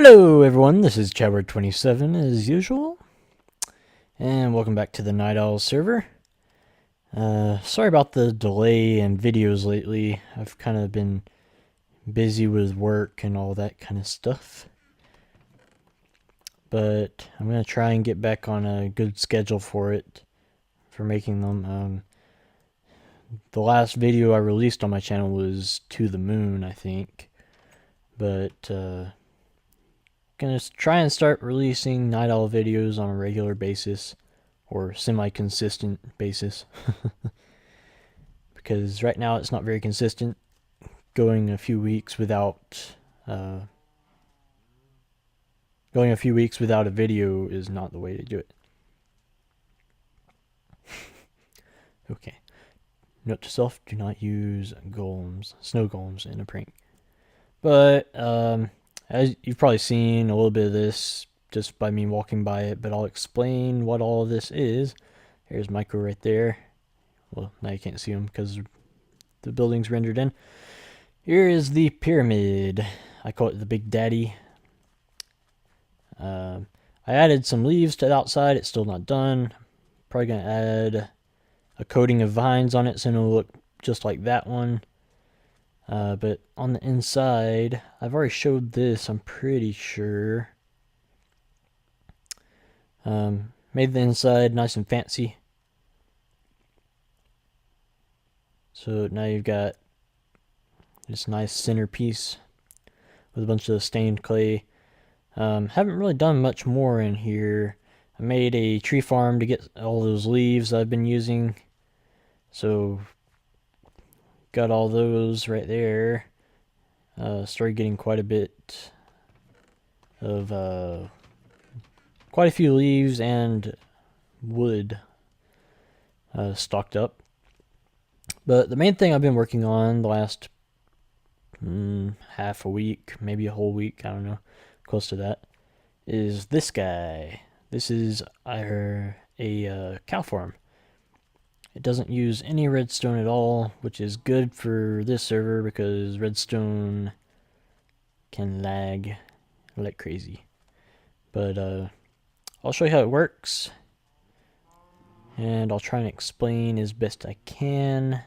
Hello everyone, this is Chadward27 as usual, and welcome back to the NightOwl server. Sorry about the delay in videos lately. I've kind of been busy with work and all that kind of stuff. But I'm going to try and get back on a good schedule for making them. The last video I released on my channel was to the moon, I think. But, gonna try and start releasing NightOwl videos on a regular basis or semi-consistent basis because right now it's not very consistent. Going a few weeks without a video is not the way to do it. Okay, note to self: do not use snow golems in a prank. But as you've probably seen a little bit of this just by me walking by it, but I'll explain what all of this is. Here's Micro right there. Well, now you can't see him because the building's rendered in. Here is the pyramid. I call it the Big Daddy. I added some leaves to the outside. It's still not done. Probably going to add a coating of vines on it so it'll look just like that one. But on the inside, I've already showed this, I'm pretty sure. Made the inside nice and fancy. So now you've got this nice centerpiece with a bunch of stained clay. Haven't really done much more in here. I made a tree farm to get all those leaves I've been using. So got all those right there. Started getting quite a bit of quite a few leaves and wood stocked up. But the main thing I've been working on the last half a week, maybe a whole week, I don't know, close to that, is this guy. This is a cow farm. It doesn't use any redstone at all, which is good for this server because redstone can lag like crazy. But I'll show you how it works, and I'll try and explain as best I can.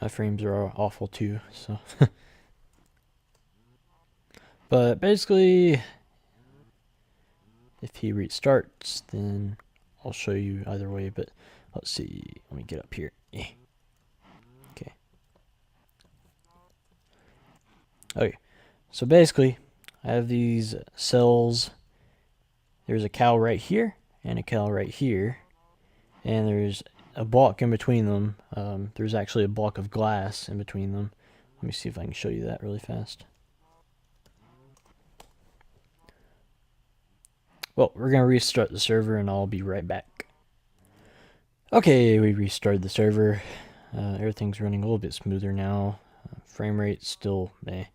My frames are awful too, so. But basically, if he restarts, then I'll show you either way. But let's see. Let me get up here. Okay. Okay. So basically, I have these cells. There's a cow right here and a cow right here, and there's a block in between them. There's actually a block of glass in between them. Let me see if I can show you that really fast. Well, we're going to restart the server and I'll be right back. Okay, we restarted the server. Everything's running a little bit smoother now. Frame rate still meh.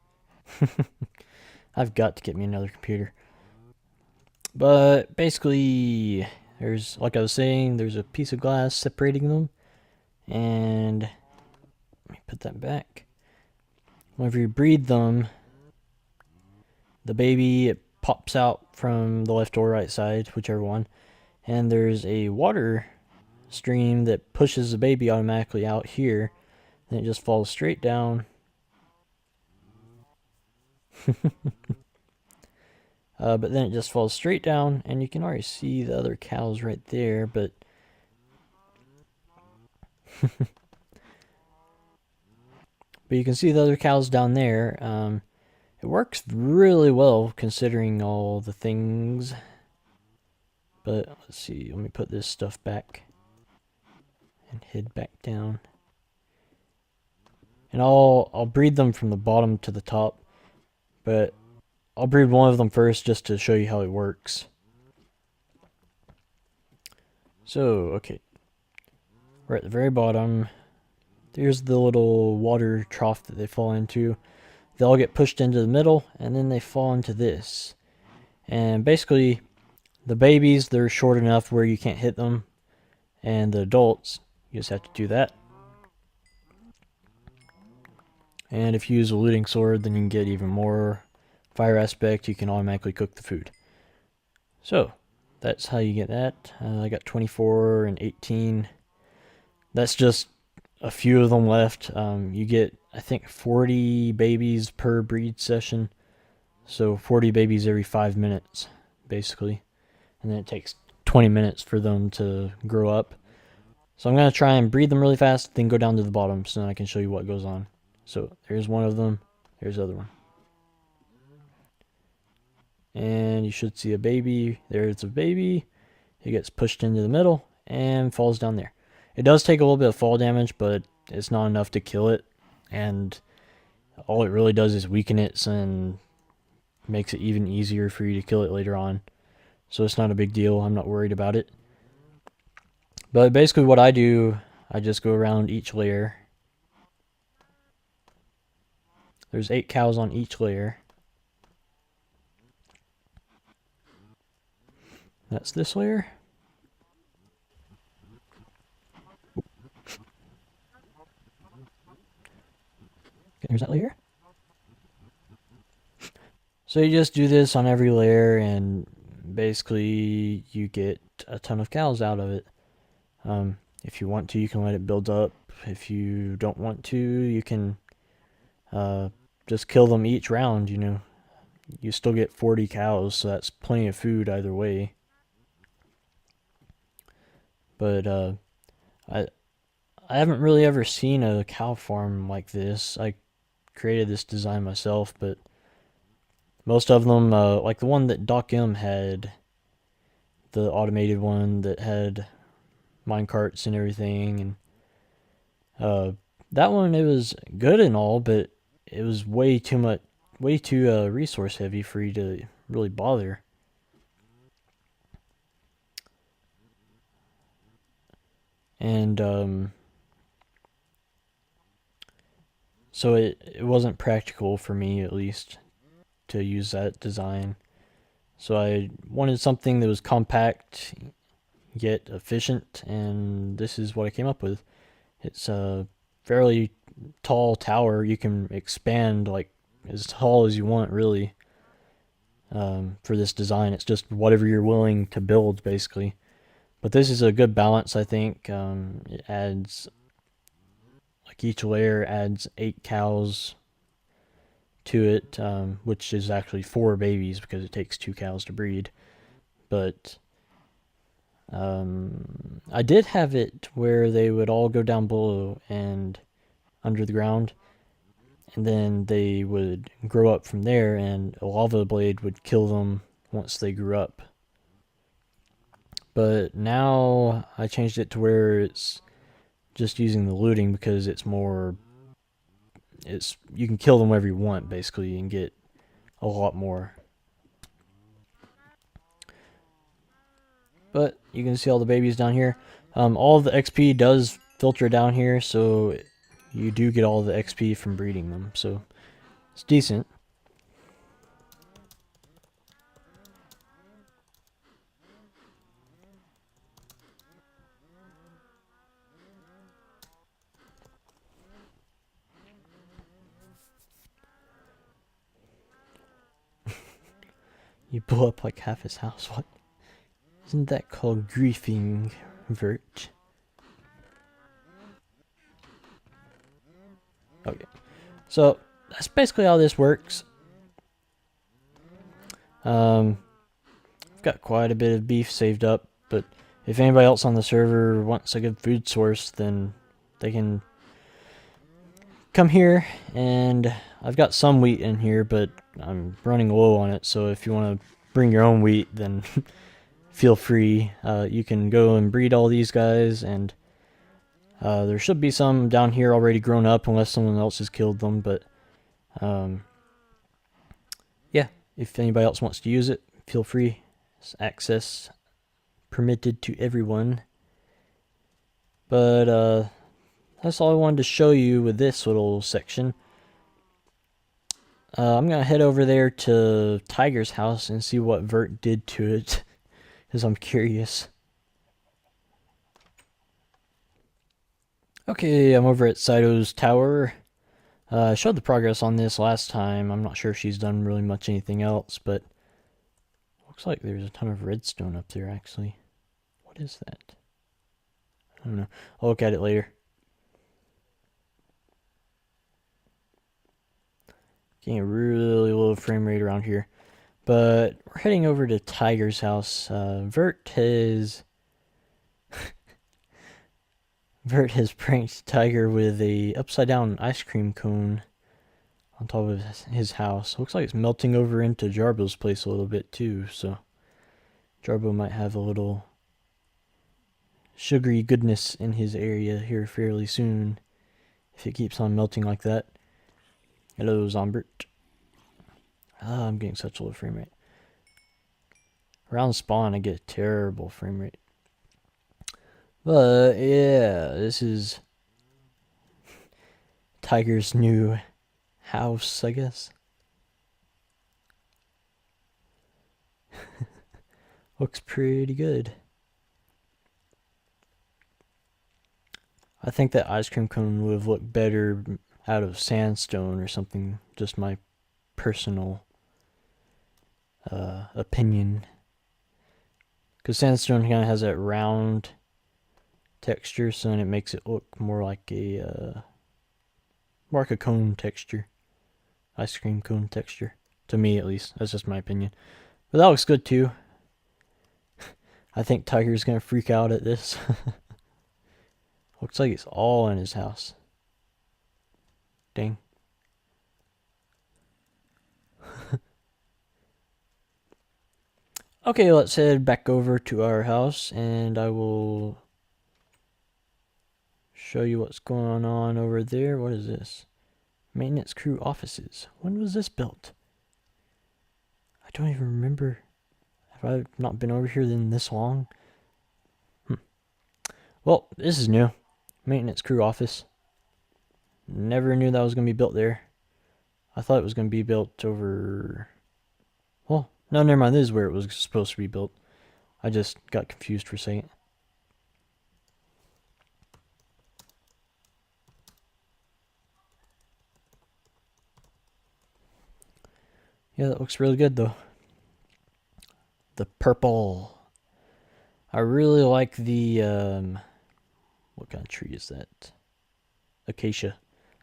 I've got to get me another computer. But basically, there's, like I was saying, there's a piece of glass separating them. And let me put that back. Whenever you breed them, the baby, it pops out from the left or right side, whichever one. And there's a water stream that pushes the baby automatically out here. Then it just falls straight down. But then it just falls straight down, and you can already see the other cows right there, but but you can see the other cows down there. It works really well considering all the things. But let's see, let me put this stuff back and head back down. And I'll breed them from the bottom to the top, but I'll breed one of them first just to show you how it works. So, okay. We're at the very bottom. There's the little water trough that they fall into. They all get pushed into the middle, and then they fall into this. And basically, The babies, they're short enough where you can't hit them, and the adults, you just have to do that. And if you use a looting sword, then you can get even more fire aspect. You can automatically cook the food. So that's how you get that. I got 24 and 18. That's just a few of them left. You get, I think, 40 babies per breed session. So 40 babies every 5 minutes, basically. And then it takes 20 minutes for them to grow up. So I'm going to try and breed them really fast, then go down to the bottom so then I can show you what goes on. So there's one of them. There's the other one. And you should see a baby. There's a baby. It gets pushed into the middle and falls down there. It does take a little bit of fall damage, but it's not enough to kill it. And all it really does is weaken it and makes it even easier for you to kill it later on. So it's not a big deal. I'm not worried about it. But basically what I do, I just go around each layer. There's 8 cows on each layer. That's this layer. There's that layer. So you just do this on every layer, and basically you get a ton of cows out of it. If you want to, you can let it build up. If you don't want to, you can just kill them each round, you know. You still get 40 cows, so that's plenty of food either way. But I haven't really ever seen a cow farm like this. I created this design myself, but most of them, like the one that Doc M had, the automated one that had minecarts and everything, and that one, it was good and all, but it was way too resource heavy for you to really bother. And so it wasn't practical for me, at least, to use that design. So I wanted something that was compact yet efficient, and this is what I came up with. It's a fairly tall tower. You can expand like as tall as you want, really. For this design, it's just whatever you're willing to build, basically. But this is a good balance, I think. It adds, like, each layer adds 8 cows to it, which is actually 4 babies because it takes 2 cows to breed. But I did have it where they would all go down below and under the ground, and then they would grow up from there, and a lava blade would kill them once they grew up. But now I changed it to where it's just using the looting because it's more, you can kill them wherever you want, basically, and get a lot more. But you can see all the babies down here. All of the XP does filter down here, so you do get all the XP from breeding them, so it's decent. You blew up like half his house. What? Isn't that called griefing, Vert? Okay. So that's basically how this works. I've got quite a bit of beef saved up, but if anybody else on the server wants a good food source, then they can come here. And I've got some wheat in here, but I'm running low on it, so if you want to bring your own wheat, then feel free. You can go and breed all these guys, and there should be some down here already grown up unless someone else has killed them, but yeah, if anybody else wants to use it, feel free. It's access permitted to everyone. But that's all I wanted to show you with this little section. I'm going to head over there to Tiger's house and see what Vert did to it. Because I'm curious. Okay, I'm over at Saito's tower. I showed the progress on this last time. I'm not sure if she's done really much anything else, but looks like there's a ton of redstone up there, actually. What is that? I don't know. I'll look at it later. Getting a really low frame rate around here. But we're heading over to Tiger's house. Vert has pranked Tiger with a upside down ice cream cone on top of his house. Looks like it's melting over into Jarbo's place a little bit too, so Jarbo might have a little sugary goodness in his area here fairly soon if it keeps on melting like that. Hello, Zombert. I'm getting such a low frame rate. Around spawn, I get a terrible frame rate. But yeah, this is Tiger's new house, I guess. Looks pretty good. I think that ice cream cone would have looked better out of sandstone or something. Just my personal opinion. Because sandstone kind of has that round texture, so it makes it look more like a cone texture, ice cream cone texture. To me, at least, that's just my opinion. But that looks good too. I think Tiger's gonna freak out at this. Looks like it's all in his house. Dang. Okay, let's head back over to our house and I will show you what's going on over there. What is this? Maintenance crew offices. When was this built? I don't even remember. Have I not been over here in this long? Well, this is new. Maintenance crew office. Never knew that was going to be built there. I thought it was going to be built over... Well, no, never mind. This is where it was supposed to be built. I just got confused for a second. Yeah, that looks really good, though. The purple. I really like the... what kind of tree is that? Acacia.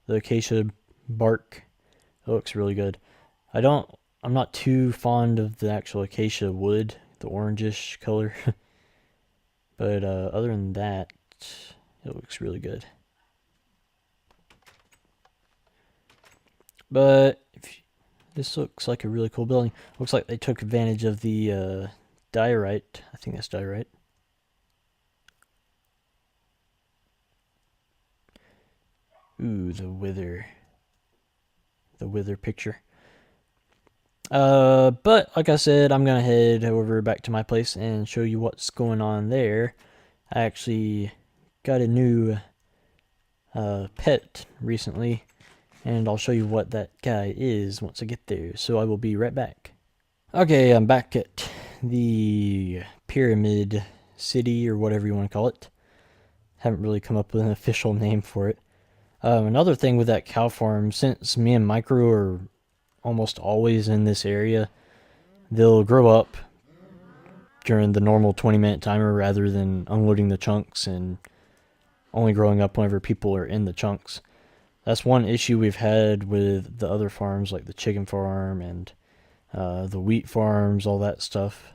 The acacia bark. It looks really good. I'm not too fond of the actual acacia wood, the orangish color. But other than that, it looks really good. But this looks like a really cool building. Looks like they took advantage of the diorite. I think that's diorite. Ooh, the wither. The wither picture. But like I said, I'm gonna head over back to my place and show you what's going on there. I actually got a new pet recently, and I'll show you what that guy is once I get there. So I will be right back. Okay, I'm back at the Pyramid City, or whatever you want to call it. Haven't really come up with an official name for it. Another thing with that cow farm, since me and Micro are almost always in this area, they'll grow up during the normal 20-minute timer rather than unloading the chunks and only growing up whenever people are in the chunks. That's one issue we've had with the other farms, like the chicken farm and the wheat farms, all that stuff.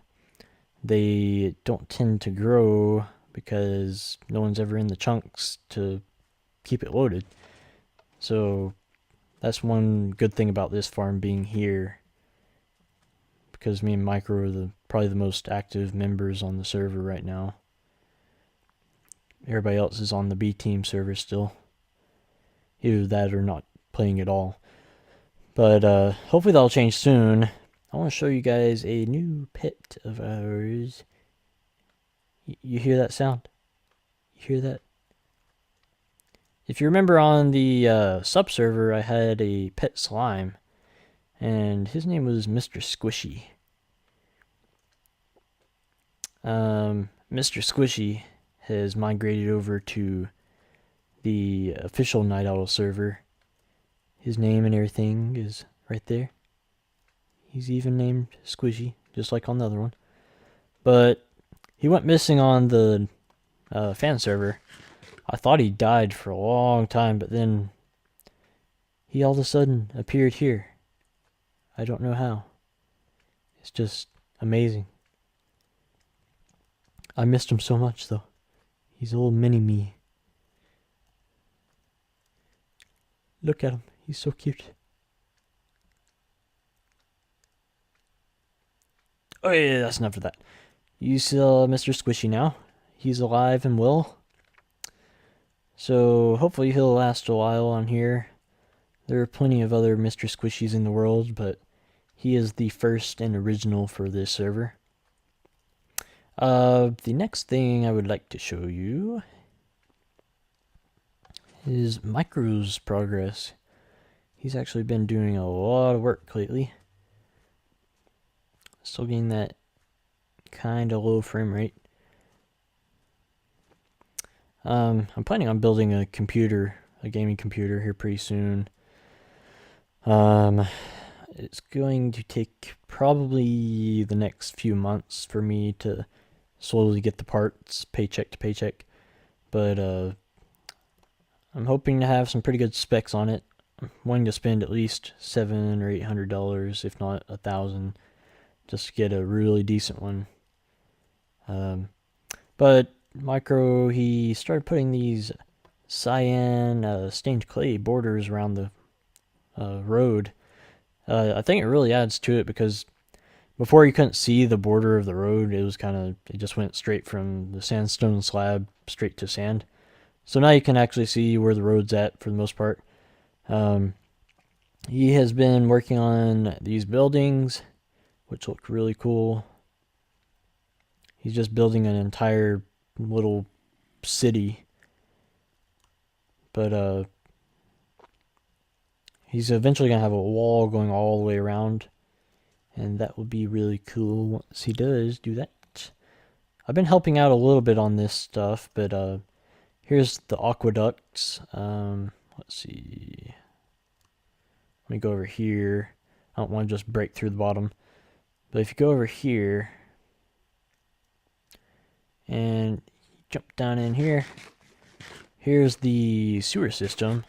They don't tend to grow because no one's ever in the chunks to keep it loaded. So that's one good thing about this farm being here, because me and Micro are probably the most active members on the server right now. Everybody else is on the B team server still. Either that or not playing at all. But hopefully that'll change soon. I want to show you guys a new pet of ours. You hear that sound? You hear that? If you remember on the sub-server, I had a pet slime, and his name was Mr. Squishy. Mr. Squishy has migrated over to the official NightOwl server. His name and everything is right there. He's even named Squishy, just like on the other one. But he went missing on the fan server. I thought he died for a long time, but then he all of a sudden appeared here. I don't know how. It's just amazing. I missed him so much, though. He's a little mini-me. Look at him. He's so cute. Oh yeah, that's enough of that. You saw Mr. Squishy now. He's alive and well. So hopefully he'll last a while on here. There are plenty of other Mr. Squishies in the world, but he is the first and original for this server. The next thing I would like to show you is Micro's progress. He's actually been doing a lot of work lately. Still getting that kind of low frame rate. I'm planning on building a computer, a gaming computer here pretty soon. It's going to take probably the next few months for me to slowly get the parts paycheck to paycheck. But I'm hoping to have some pretty good specs on it. I'm wanting to spend at least $700 or $800, if not $1,000, just to get a really decent one. But Micro, he started putting these cyan stained clay borders around the road. I think it really adds to it because before you couldn't see the border of the road. It just went straight from the sandstone slab straight to sand. So now you can actually see where the road's at for the most part. He has been working on these buildings, which look really cool. He's just building an entire little city. But he's eventually going to have a wall going all the way around. And that would be really cool once he does do that. I've been helping out a little bit on this stuff, but here's the aqueducts. Let's see. Let me go over here. I don't want to just break through the bottom. But if you go over here and jump down in here, here's the sewer system.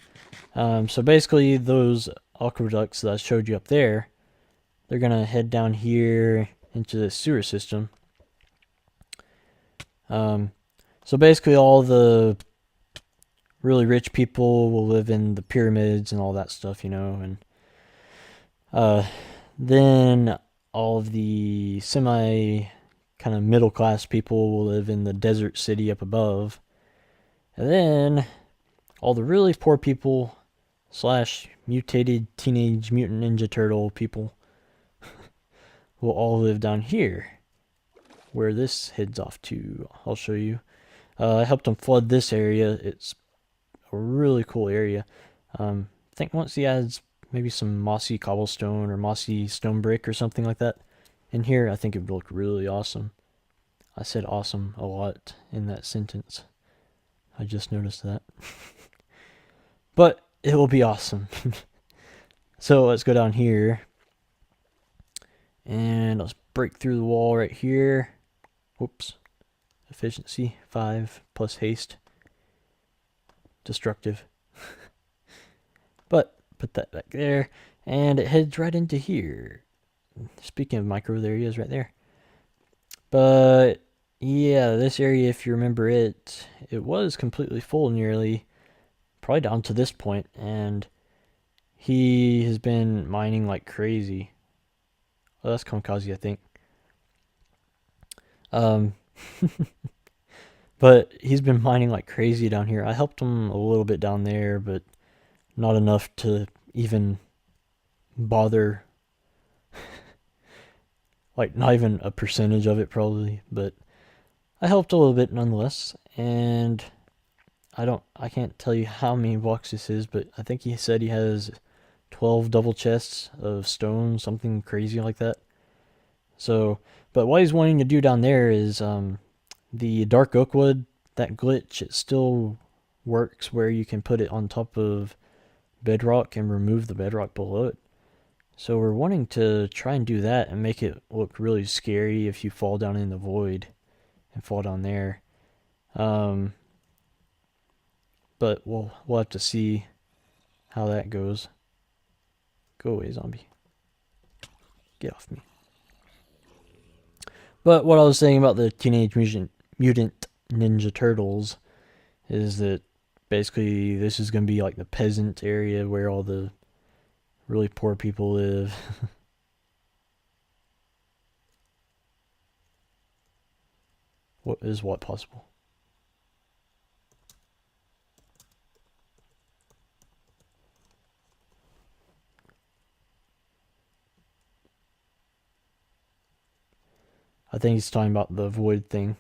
So basically those aqueducts that I showed you up there, they're going to head down here into the sewer system. So basically all the really rich people will live in the pyramids and all that stuff, and then all of the semi kind of middle class people will live in the desert city up above. And then all the really poor people / mutated teenage mutant ninja turtle people will all live down here, where this heads off to. I'll show you. I helped them flood this area. It's a really cool area. I think once he adds maybe some mossy cobblestone or mossy stone brick or something like that in here, I think it would look really awesome. I said awesome a lot in that sentence. I just noticed that. But it will be awesome. So let's go down here. And let's break through the wall right here. Whoops. Efficiency 5 plus haste. Destructive. But put that back there. And it heads right into here. Speaking of micro, there he is right there. But yeah, this area, if you remember it was completely full nearly. Probably down to this point. And he has been mining like crazy. Oh, that's Kamikaze, I think. But he's been mining like crazy down here. I helped him a little bit down there, but not enough to even bother. Like, not even a percentage of it, probably. But I helped a little bit nonetheless. And I can't tell you how many blocks this is, but I think he said he has 12 double chests of stone, something crazy like that. So, but what he's wanting to do down there is the dark oak wood, that glitch, it still works where you can put it on top of bedrock and remove the bedrock below it. So we're wanting to try and do that and make it look really scary if you fall down in the void and fall down there. Um, but we'll have to see how that goes. Go away, zombie. Get off me. But what I was saying about the Mutant Ninja Turtles is that basically this is going to be like the peasant area where all the really poor people live. What possible? I think he's talking about the void thing.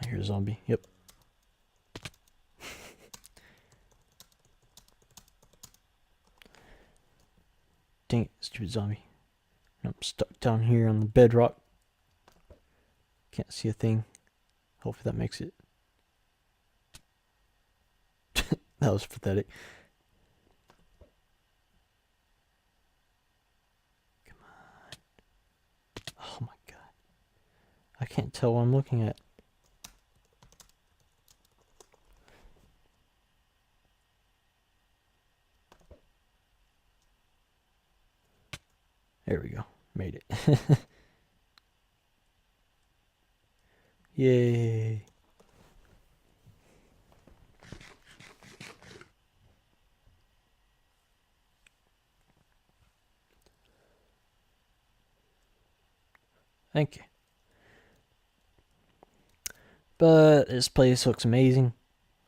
I hear a zombie. Yep. Dang it, stupid zombie. I'm stuck down here on the bedrock. Can't see a thing. Hopefully that makes it. That was pathetic. Come on. Oh my god. I can't tell what I'm looking at. There we go. Made it. Yay. Thank you. But this place looks amazing.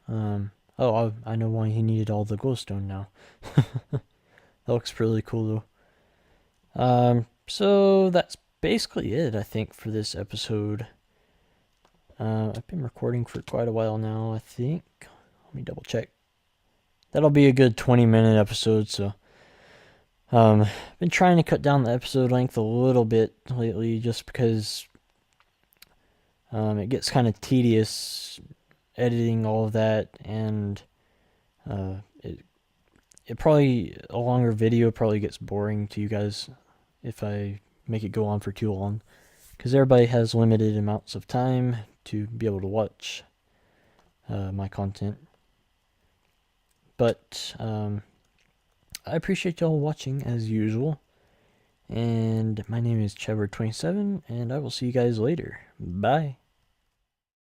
Oh, I know why he needed all the glowstone now. That looks really cool though. So that's basically it, I think, for this episode. I've been recording for quite a while now, I think. Let me double check. That'll be a good 20-minute episode, so I've been trying to cut down the episode length a little bit lately just because it gets kind of tedious editing all of that, and it probably, a longer video probably gets boring to you guys if I make it go on for too long, because everybody has limited amounts of time to be able to watch my content. But I appreciate y'all watching as usual, and my name is Trevor27, and I will see you guys later. Bye.